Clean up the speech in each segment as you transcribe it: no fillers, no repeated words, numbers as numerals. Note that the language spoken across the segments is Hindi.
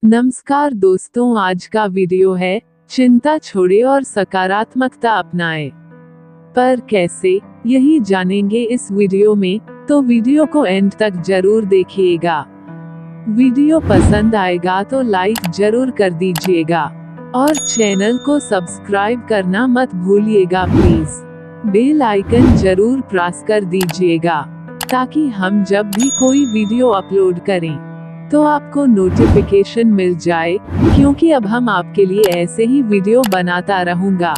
नमस्कार दोस्तों, आज का वीडियो है चिंता छोड़े और सकारात्मकता अपनाएं। पर कैसे, यही जानेंगे इस वीडियो में, तो वीडियो को एंड तक जरूर देखिएगा। वीडियो पसंद आएगा तो लाइक जरूर कर दीजिएगा और चैनल को सब्सक्राइब करना मत भूलिएगा प्लीज। बेल आइकन जरूर प्रेस कर दीजिएगा ताकि हम जब भी कोई वीडियो अपलोड करें तो आपको नोटिफिकेशन मिल जाए, क्योंकि अब हम आपके लिए ऐसे ही वीडियो बनाता रहूंगा।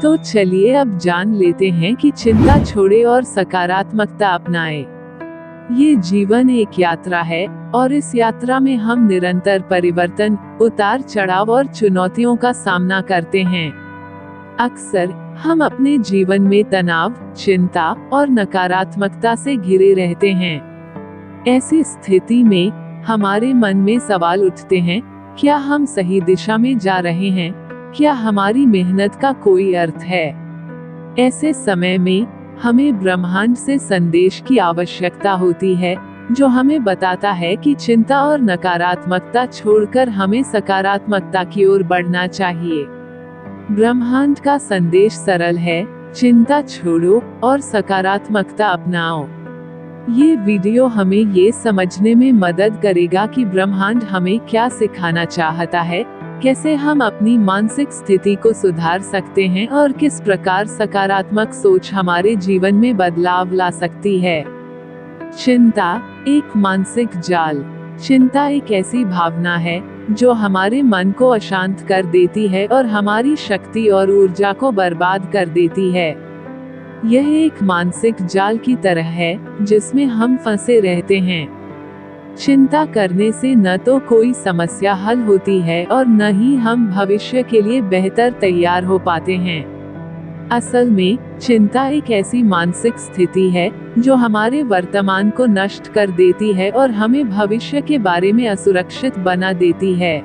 तो चलिए अब जान लेते हैं कि चिंता छोड़े और सकारात्मकता अपनाएं। ये जीवन एक यात्रा है और इस यात्रा में हम निरंतर परिवर्तन, उतार चढ़ाव और चुनौतियों का सामना करते हैं। अक्सर हम अपने जीवन में तनाव, चिंता और नकारात्मकता से घिरे रहते हैं। ऐसी स्थिति में हमारे मन में सवाल उठते हैं, क्या हम सही दिशा में जा रहे हैं? क्या हमारी मेहनत का कोई अर्थ है? ऐसे समय में हमें ब्रह्मांड से संदेश की आवश्यकता होती है, जो हमें बताता है कि चिंता और नकारात्मकता छोड़कर हमें सकारात्मकता की ओर बढ़ना चाहिए। ब्रह्मांड का संदेश सरल है, चिंता छोड़ो और सकारात्मकता अपनाओ। ये वीडियो हमें ये समझने में मदद करेगा कि ब्रह्मांड हमें क्या सिखाना चाहता है, कैसे हम अपनी मानसिक स्थिति को सुधार सकते हैं और किस प्रकार सकारात्मक सोच हमारे जीवन में बदलाव ला सकती है। चिंता एक मानसिक जाल। चिंता एक ऐसी भावना है जो हमारे मन को अशांत कर देती है और हमारी शक्ति और ऊर्जा को बर्बाद कर देती है। यह एक मानसिक जाल की तरह है जिसमें हम फंसे रहते हैं। चिंता करने से न तो कोई समस्या हल होती है और न ही हम भविष्य के लिए बेहतर तैयार हो पाते हैं। असल में चिंता एक ऐसी मानसिक स्थिति है जो हमारे वर्तमान को नष्ट कर देती है और हमें भविष्य के बारे में असुरक्षित बना देती है।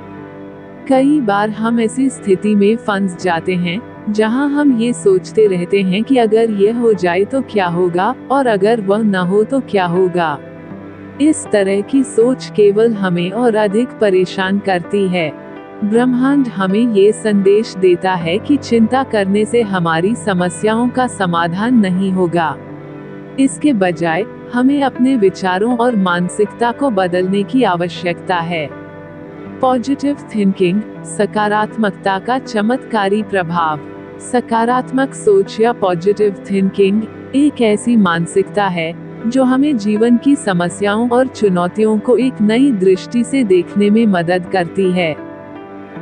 कई बार हम ऐसी स्थिति में फंस जाते हैं जहां हम ये सोचते रहते हैं कि अगर यह हो जाए तो क्या होगा, और अगर वह न हो तो क्या होगा। इस तरह की सोच केवल हमें और अधिक परेशान करती है। ब्रह्मांड हमें ये संदेश देता है कि चिंता करने से हमारी समस्याओं का समाधान नहीं होगा। इसके बजाय हमें अपने विचारों और मानसिकता को बदलने की आवश्यकता है। पॉजिटिव थिंकिंग, सकारात्मकता का चमत्कारी प्रभाव। सकारात्मक सोच या पॉजिटिव थिंकिंग एक ऐसी मानसिकता है जो हमें जीवन की समस्याओं और चुनौतियों को एक नई दृष्टि से देखने में मदद करती है।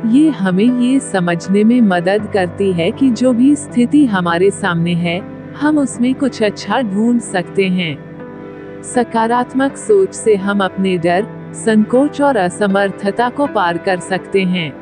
ये हमें ये समझने में मदद करती है कि जो भी स्थिति हमारे सामने है, हम उसमें कुछ अच्छा ढूंढ सकते हैं। सकारात्मक सोच से हम अपने डर, संकोच और असमर्थता को पार कर सकते हैं।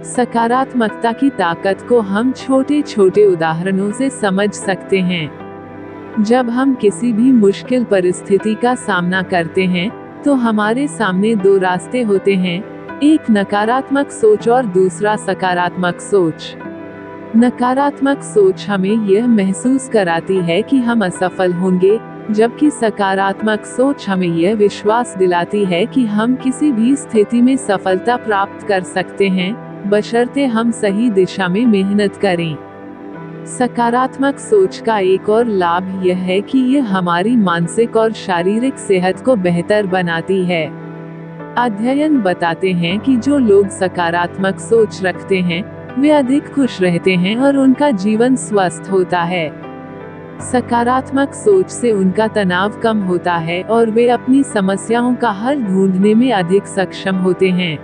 सकारात्मकता की ताकत को हम छोटे छोटे उदाहरणों से समझ सकते हैं। जब हम किसी भी मुश्किल परिस्थिति का सामना करते हैं तो हमारे सामने दो रास्ते होते हैं, एक नकारात्मक सोच और दूसरा सकारात्मक सोच। नकारात्मक सोच हमें यह महसूस कराती है कि हम असफल होंगे, जबकि सकारात्मक सोच हमें यह विश्वास दिलाती है कि हम किसी भी स्थिति में सफलता प्राप्त कर सकते हैं, बशर्ते हम सही दिशा में मेहनत करें। सकारात्मक सोच का एक और लाभ यह है कि यह हमारी मानसिक और शारीरिक सेहत को बेहतर बनाती है। अध्ययन बताते हैं कि जो लोग सकारात्मक सोच रखते हैं वे अधिक खुश रहते हैं और उनका जीवन स्वस्थ होता है। सकारात्मक सोच से उनका तनाव कम होता है और वे अपनी समस्याओं का हल ढूंढने में अधिक सक्षम होते हैं।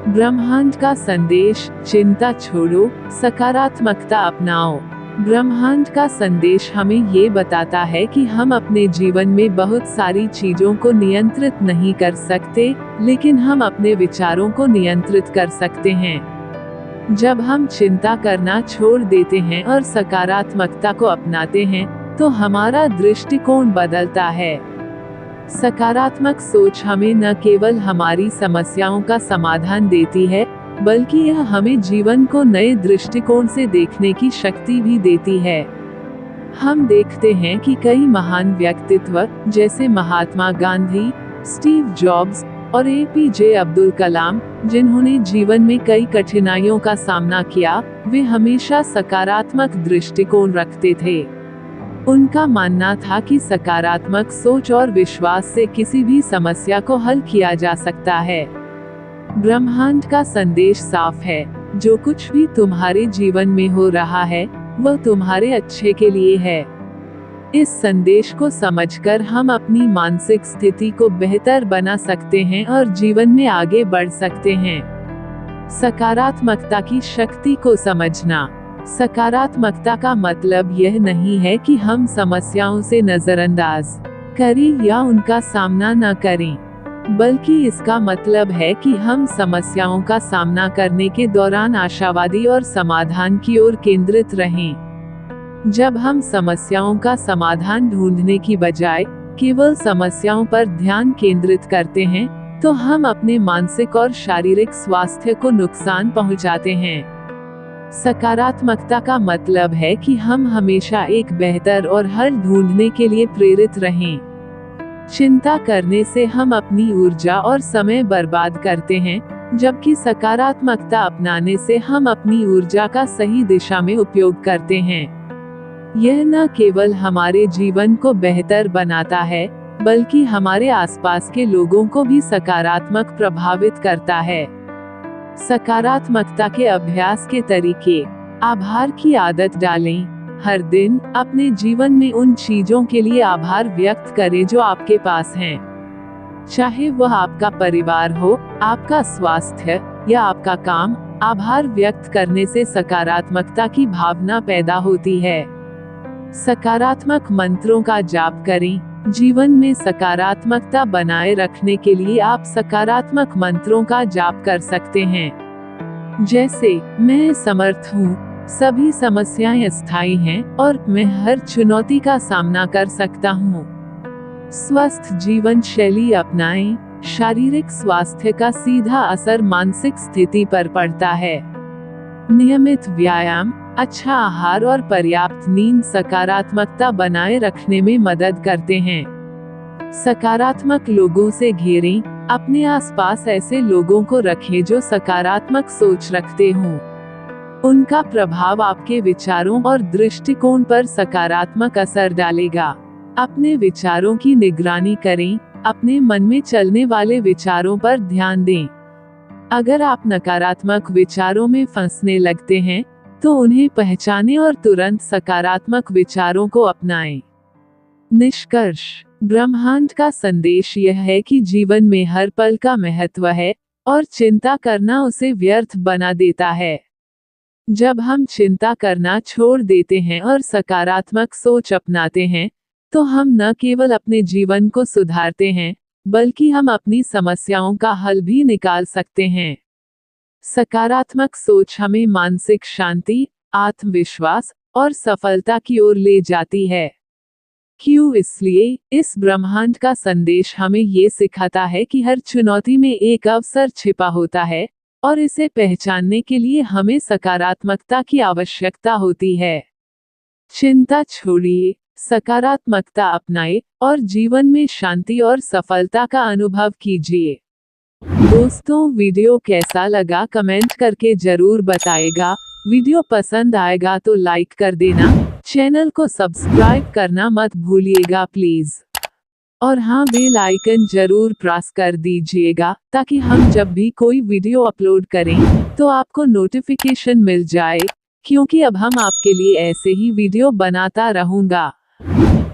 ब्रह्मांड का संदेश, चिंता छोड़ो, सकारात्मकता अपनाओ। ब्रह्मांड का संदेश हमें ये बताता है कि हम अपने जीवन में बहुत सारी चीजों को नियंत्रित नहीं कर सकते, लेकिन हम अपने विचारों को नियंत्रित कर सकते हैं। जब हम चिंता करना छोड़ देते हैं और सकारात्मकता को अपनाते हैं तो हमारा दृष्टिकोण बदलता है। सकारात्मक सोच हमें न केवल हमारी समस्याओं का समाधान देती है, बल्कि यह हमें जीवन को नए दृष्टिकोण से देखने की शक्ति भी देती है। हम देखते हैं कि कई महान व्यक्तित्व जैसे महात्मा गांधी, स्टीव जॉब्स और APJ अब्दुल कलाम, जिन्होंने जीवन में कई कठिनाइयों का सामना किया, वे हमेशा सकारात्मक दृष्टिकोण रखते थे। उनका मानना था कि सकारात्मक सोच और विश्वास से किसी भी समस्या को हल किया जा सकता है। ब्रह्मांड का संदेश साफ है, जो कुछ भी तुम्हारे जीवन में हो रहा है, वह तुम्हारे अच्छे के लिए है। इस संदेश को समझकर हम अपनी मानसिक स्थिति को बेहतर बना सकते हैं और जीवन में आगे बढ़ सकते हैं। सकारात्मकता की शक्ति को समझना। सकारात्मकता का मतलब यह नहीं है कि हम समस्याओं से नजरअंदाज करें या उनका सामना न करें, बल्कि इसका मतलब है कि हम समस्याओं का सामना करने के दौरान आशावादी और समाधान की ओर केंद्रित रहें। जब हम समस्याओं का समाधान ढूंढने की बजाय केवल समस्याओं पर ध्यान केंद्रित करते हैं, तो हम अपने मानसिक और शारीरिक स्वास्थ्य को नुकसान पहुंचाते हैं। सकारात्मकता का मतलब है कि हम हमेशा एक बेहतर और हल ढूंढने के लिए प्रेरित रहें। चिंता करने से हम अपनी ऊर्जा और समय बर्बाद करते हैं, जबकि सकारात्मकता अपनाने से हम अपनी ऊर्जा का सही दिशा में उपयोग करते हैं। यह न केवल हमारे जीवन को बेहतर बनाता है, बल्कि हमारे आसपास के लोगों को भी सकारात्मक प्रभावित करता है। सकारात्मकता के अभ्यास के तरीके। आभार की आदत डालें। हर दिन अपने जीवन में उन चीजों के लिए आभार व्यक्त करें जो आपके पास हैं। चाहे वह आपका परिवार हो, आपका स्वास्थ्य या आपका काम, आभार व्यक्त करने से सकारात्मकता की भावना पैदा होती है। सकारात्मक मंत्रों का जाप करें। जीवन में सकारात्मकता बनाए रखने के लिए आप सकारात्मक मंत्रों का जाप कर सकते हैं, जैसे मैं समर्थ हूँ, सभी समस्याएं अस्थायी हैं और मैं हर चुनौती का सामना कर सकता हूँ। स्वस्थ जीवन शैली अपनाएं। शारीरिक स्वास्थ्य का सीधा असर मानसिक स्थिति पर पड़ता है। नियमित व्यायाम, अच्छा आहार और पर्याप्त नींद सकारात्मकता बनाए रखने में मदद करते हैं। सकारात्मक लोगों से घेरें। अपने आसपास ऐसे लोगों को रखें जो सकारात्मक सोच रखते हों। उनका प्रभाव आपके विचारों और दृष्टिकोण पर सकारात्मक असर डालेगा। अपने विचारों की निगरानी करें। अपने मन में चलने वाले विचारों पर ध्यान दें। अगर आप नकारात्मक विचारों में फंसने लगते हैं, तो उन्हें पहचानें और तुरंत सकारात्मक विचारों को अपनाएं। निष्कर्ष। ब्रह्मांड का संदेश यह है कि जीवन में हर पल का महत्व है और चिंता करना उसे व्यर्थ बना देता है। जब हम चिंता करना छोड़ देते हैं और सकारात्मक सोच अपनाते हैं, तो हम न केवल अपने जीवन को सुधारते हैं, बल्कि हम अपनी समस्याओं का हल भी निकाल सकते हैं। सकारात्मक सोच हमें मानसिक शांति, आत्मविश्वास और सफलता की ओर ले जाती है। क्यों? इसलिए इस ब्रह्मांड का संदेश हमें ये सिखाता है कि हर चुनौती में एक अवसर छिपा होता है और इसे पहचानने के लिए हमें सकारात्मकता की आवश्यकता होती है। चिंता छोड़िए, सकारात्मकता अपनाएं और जीवन में शांति और सफलता का अनुभव कीजिए। दोस्तों, वीडियो कैसा लगा कमेंट करके जरूर बताएगा। वीडियो पसंद आएगा तो लाइक कर देना। चैनल को सब्सक्राइब करना मत भूलिएगा प्लीज। और हाँ, बेल आइकन जरूर प्रेस कर दीजिएगा, ताकि हम जब भी कोई वीडियो अपलोड करें तो आपको नोटिफिकेशन मिल जाए, क्योंकि अब हम आपके लिए ऐसे ही वीडियो बनाता रहूंगा।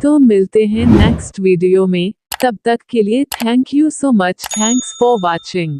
तो मिलते हैं नेक्स्ट वीडियो में। तब तक के लिए thank you so much. Thanks for watching.